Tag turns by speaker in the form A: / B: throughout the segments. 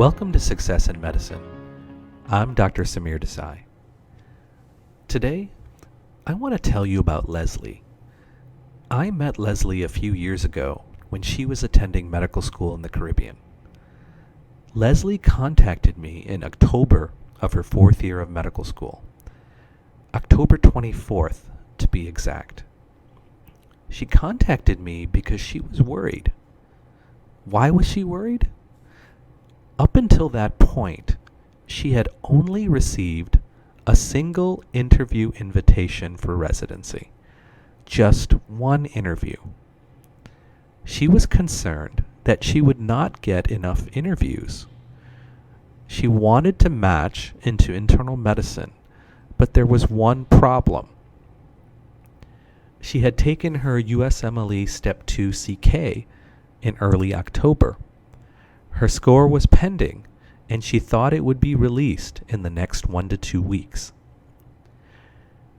A: Welcome to Success in Medicine. I'm Dr. Samir Desai. Today, I want to tell you about Leslie. I met Leslie a few years ago when she was attending medical school in the Caribbean. Leslie contacted me in October of her fourth year of medical school, October 24th to be exact. She contacted me because she was worried. Why was she worried? Up until that point, she had only received a single interview invitation for residency. Just one interview. She was concerned that she would not get enough interviews. She wanted to match into internal medicine, but there was one problem. She had taken her USMLE Step 2 CK in early October. Her score was pending, and she thought it would be released in the next 1 to 2 weeks.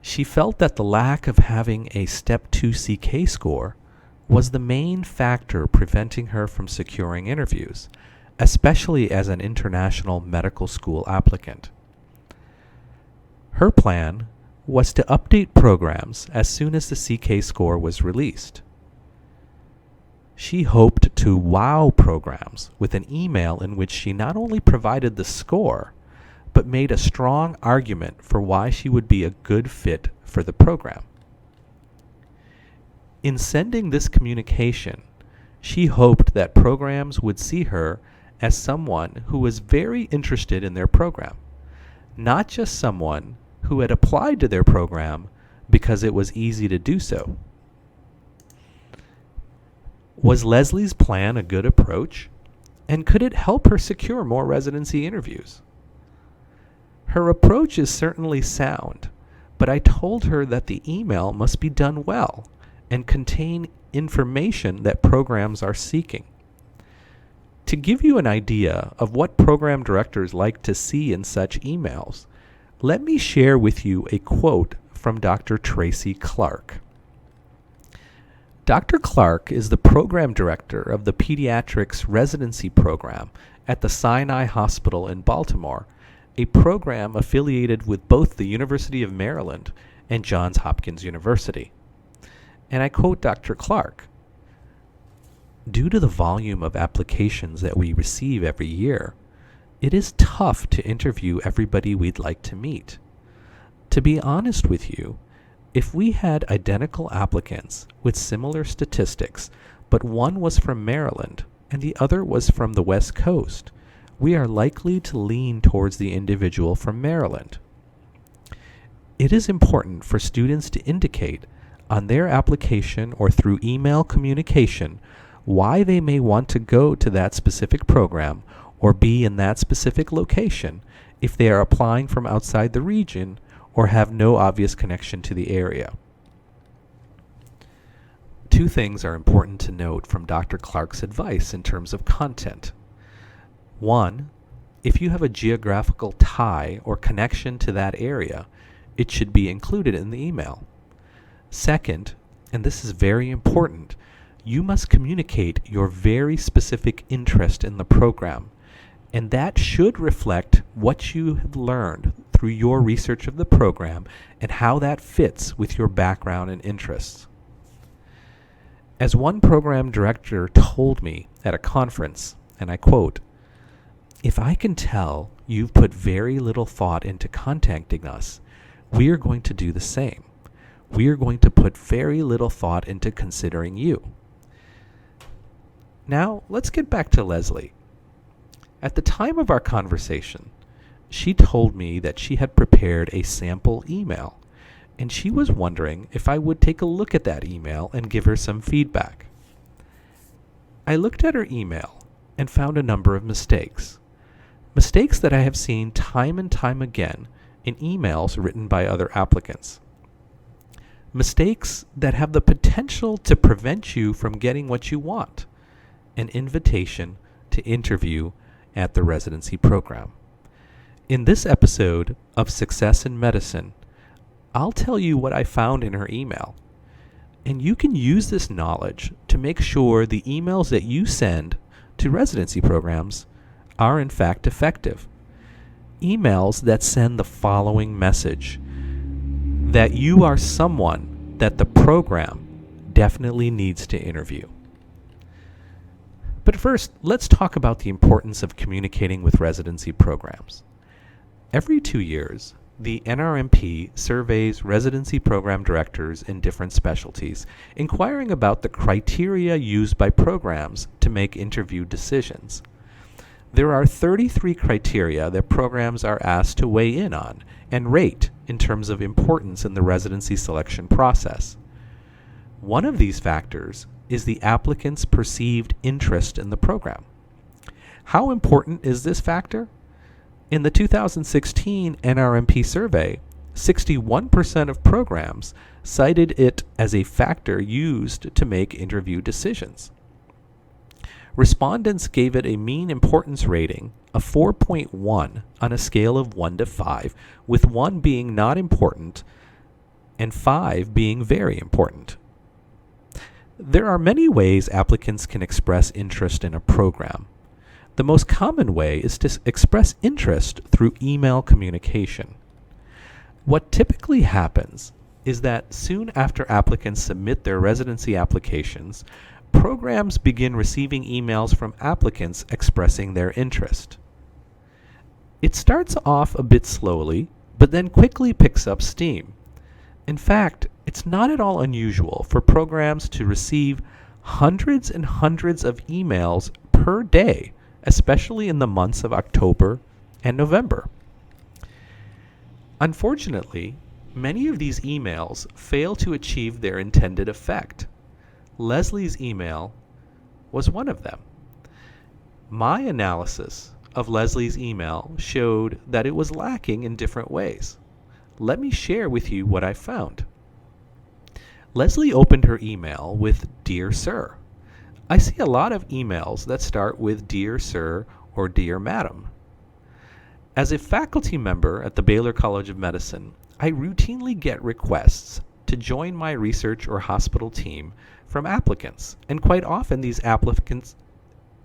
A: She felt that the lack of having a Step 2 CK score was the main factor preventing her from securing interviews, especially as an international medical school applicant. Her plan was to update programs as soon as the CK score was released. She hoped to wow programs with an email in which she not only provided the score, but made a strong argument for why she would be a good fit for the program. In sending this communication, she hoped that programs would see her as someone who was very interested in their program, not just someone who had applied to their program because it was easy to do so. Was Leslie's plan a good approach? And could it help her secure more residency interviews? Her approach is certainly sound, but I told her that the email must be done well and contain information that programs are seeking. To give you an idea of what program directors like to see in such emails, let me share with you a quote from Dr. Tracy Clark. Dr. Clark is the program director of the Pediatrics Residency Program at the Sinai Hospital in Baltimore, a program affiliated with both the University of Maryland and Johns Hopkins University. And I quote Dr. Clark, "Due to the volume of applications that we receive every year, it is tough to interview everybody we'd like to meet. To be honest with you, if we had identical applicants with similar statistics, but one was from Maryland and the other was from the West Coast, we are likely to lean towards the individual from Maryland. It is important for students to indicate on their application or through email communication why they may want to go to that specific program or be in that specific location if they are applying from outside the region or have no obvious connection to the area." Two things are important to note from Dr. Clark's advice in terms of content. One, if you have a geographical tie or connection to that area, it should be included in the email. Second, and this is very important, you must communicate your very specific interest in the program, and that should reflect what you have learned through your research of the program and how that fits with your background and interests. As one program director told me at a conference, and I quote, "If I can tell you've put very little thought into contacting us, we are going to do the same. We are going to put very little thought into considering you." Now, let's get back to Leslie. At the time of our conversation, she told me that she had prepared a sample email, and she was wondering if I would take a look at that email and give her some feedback. I looked at her email and found a number of mistakes that I have seen time and time again in emails written by other applicants. Mistakes that have the potential to prevent you from getting what you want, an invitation to interview at the residency program. In this episode of Success in Medicine, I'll tell you what I found in her email, and you can use this knowledge to make sure the emails that you send to residency programs are in fact effective. Emails that send the following message: that you are someone that the program definitely needs to interview. But first, let's talk about the importance of communicating with residency programs. Every 2 years, the NRMP surveys residency program directors in different specialties, inquiring about the criteria used by programs to make interview decisions. There are 33 criteria that programs are asked to weigh in on and rate in terms of importance in the residency selection process. One of these factors is the applicant's perceived interest in the program. How important is this factor? In the 2016 NRMP survey, 61% of programs cited it as a factor used to make interview decisions. Respondents gave it a mean importance rating of 4.1 on a scale of 1 to 5, with 1 being not important and 5 being very important. There are many ways applicants can express interest in a program. The most common way is to express interest through email communication. What typically happens is that soon after applicants submit their residency applications, programs begin receiving emails from applicants expressing their interest. It starts off a bit slowly, but then quickly picks up steam. In fact, it's not at all unusual for programs to receive hundreds and hundreds of emails per day, especially in the months of October and November. Unfortunately, many of these emails fail to achieve their intended effect. Leslie's email was one of them. My analysis of Leslie's email showed that it was lacking in different ways. Let me share with you what I found. Leslie opened her email with "Dear Sir." I see a lot of emails that start with "Dear Sir" or "Dear Madam." As a faculty member at the Baylor College of Medicine, I routinely get requests to join my research or hospital team from applicants, and quite often these applicants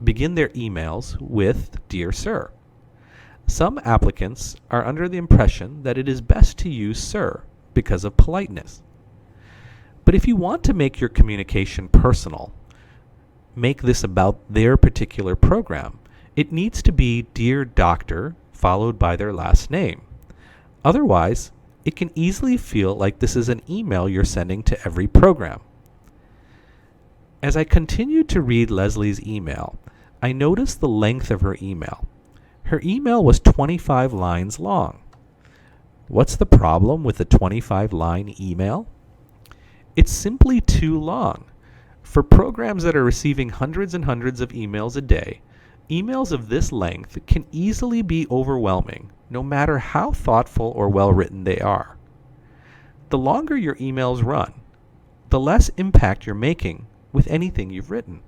A: begin their emails with "Dear Sir." Some applicants are under the impression that it is best to use "Sir" because of politeness. But if you want to make your communication personal, make this about their particular program, it needs to be "Dear Doctor" followed by their last name. Otherwise, it can easily feel like this is an email you're sending to every program. As I continued to read Leslie's email, I noticed the length of her email. Her email was 25 lines long. What's the problem with a 25-line email? It's simply too long. For programs that are receiving hundreds and hundreds of emails a day, emails of this length can easily be overwhelming, no matter how thoughtful or well-written they are. The longer your emails run, the less impact you're making with anything you've written.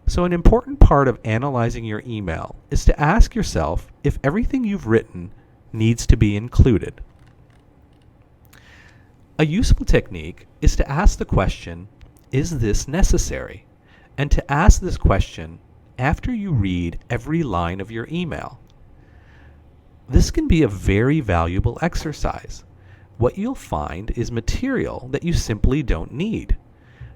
A: So an important part of analyzing your email is to ask yourself if everything you've written needs to be included. A useful technique is to ask the question, "Is this necessary?" and to ask this question after you read every line of your email. This can be a very valuable exercise. What you'll find is material that you simply don't need.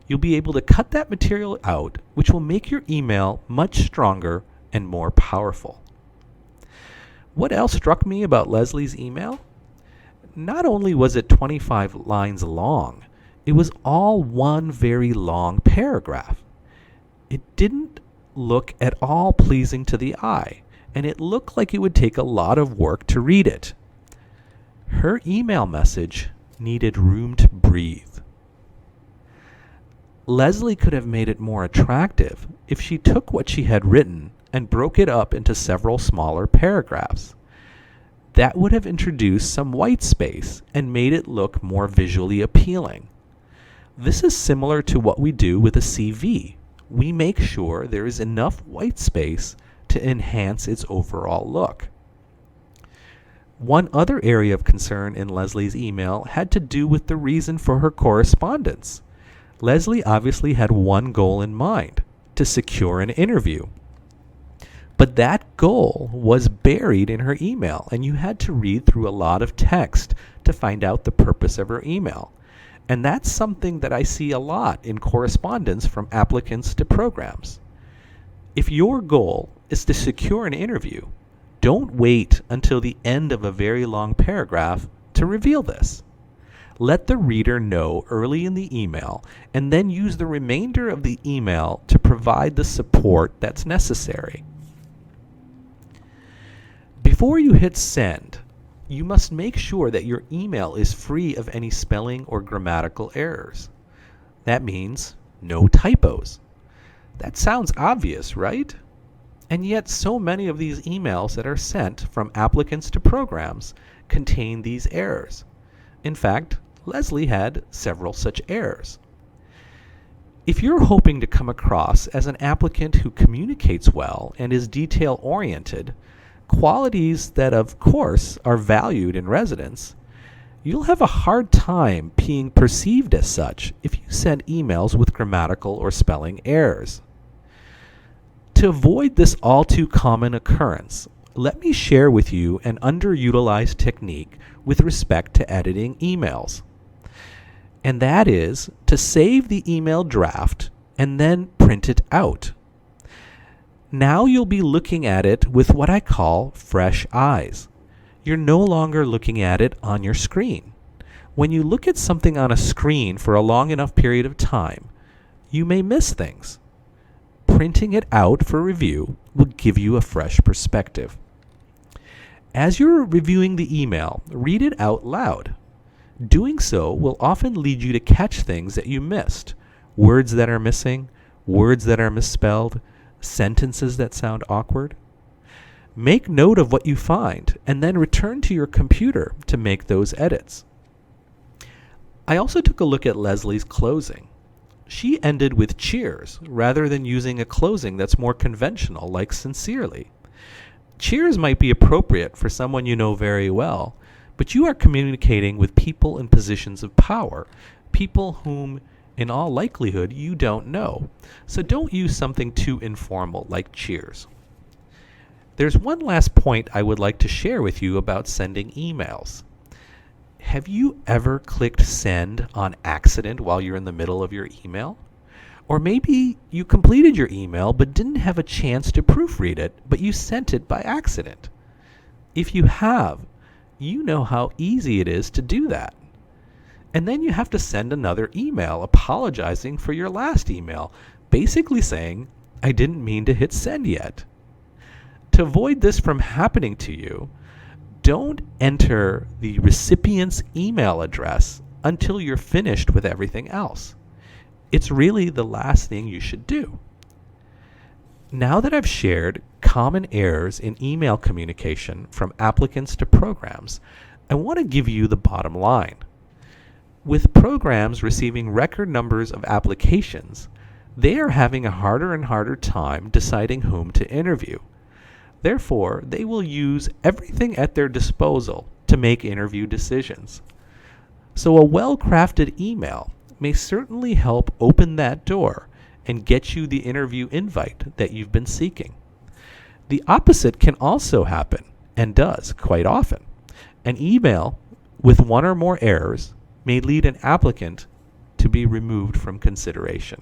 A: You'll be able to cut that material out, which will make your email much stronger and more powerful. What else struck me about Leslie's email? Not only was it 25 lines long, it was all one very long paragraph. It didn't look at all pleasing to the eye, and it looked like it would take a lot of work to read it. Her email message needed room to breathe. Leslie could have made it more attractive if she took what she had written and broke it up into several smaller paragraphs. That would have introduced some white space and made it look more visually appealing. This is similar to what we do with a CV. We make sure there is enough white space to enhance its overall look. One other area of concern in Leslie's email had to do with the reason for her correspondence. Leslie obviously had one goal in mind: to secure an interview. But that goal was buried in her email, and you had to read through a lot of text to find out the purpose of her email. And that's something that I see a lot in correspondence from applicants to programs. If your goal is to secure an interview, don't wait until the end of a very long paragraph to reveal this. Let the reader know early in the email, and then use the remainder of the email to provide the support that's necessary. Before you hit send, you must make sure that your email is free of any spelling or grammatical errors. That means no typos. That sounds obvious, right? And yet so many of these emails that are sent from applicants to programs contain these errors. In fact, Leslie had several such errors. If you're hoping to come across as an applicant who communicates well and is detail-oriented, qualities that of course are valued in residents, you'll have a hard time being perceived as such if you send emails with grammatical or spelling errors. To avoid this all too common occurrence, let me share with you an underutilized technique with respect to editing emails. And that is to save the email draft and then print it out. Now you'll be looking at it with what I call fresh eyes. You're no longer looking at it on your screen. When you look at something on a screen for a long enough period of time, you may miss things. Printing it out for review will give you a fresh perspective. As you're reviewing the email, read it out loud. Doing so will often lead you to catch things that you missed, words that are missing, words that are misspelled, sentences that sound awkward. Make note of what you find and then return to your computer to make those edits. I also took a look at Leslie's closing. She ended with cheers rather than using a closing that's more conventional, like sincerely. Cheers might be appropriate for someone you know very well, but you are communicating with people in positions of power, people whom in all likelihood you don't know. So don't use something too informal like cheers. There's one last point I would like to share with you about sending emails. Have you ever clicked send on accident while you're in the middle of your email? Or maybe you completed your email but didn't have a chance to proofread it, but you sent it by accident. If you have, you know how easy it is to do that. And then you have to send another email apologizing for your last email, basically saying, I didn't mean to hit send yet. To avoid this from happening to you, don't enter the recipient's email address until you're finished with everything else. It's really the last thing you should do. Now that I've shared common errors in email communication from applicants to programs, I want to give you the bottom line. With programs receiving record numbers of applications, they are having a harder and harder time deciding whom to interview. Therefore, they will use everything at their disposal to make interview decisions. So a well-crafted email may certainly help open that door and get you the interview invite that you've been seeking. The opposite can also happen, and does quite often. An email with one or more errors may lead an applicant to be removed from consideration.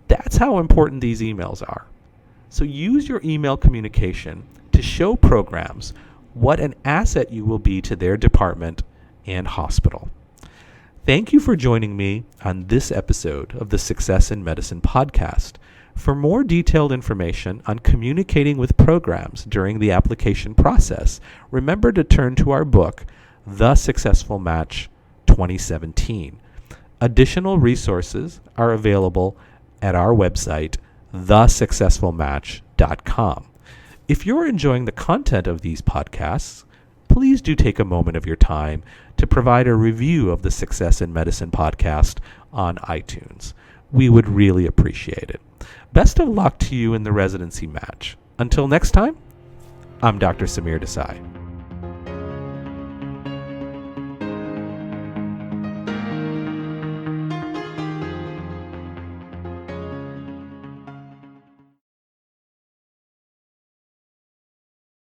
A: That's how important these emails are. So use your email communication to show programs what an asset you will be to their department and hospital. Thank you for joining me on this episode of the Success in Medicine podcast. For more detailed information on communicating with programs during the application process, remember to turn to our book, The Successful Match 2017. Additional resources are available at our website, thesuccessfulmatch.com. If you're enjoying the content of these podcasts, please do take a moment of your time to provide a review of the Success in Medicine podcast on iTunes. We would really appreciate it. Best of luck to you in the residency match. Until next time, I'm Dr. Samir Desai.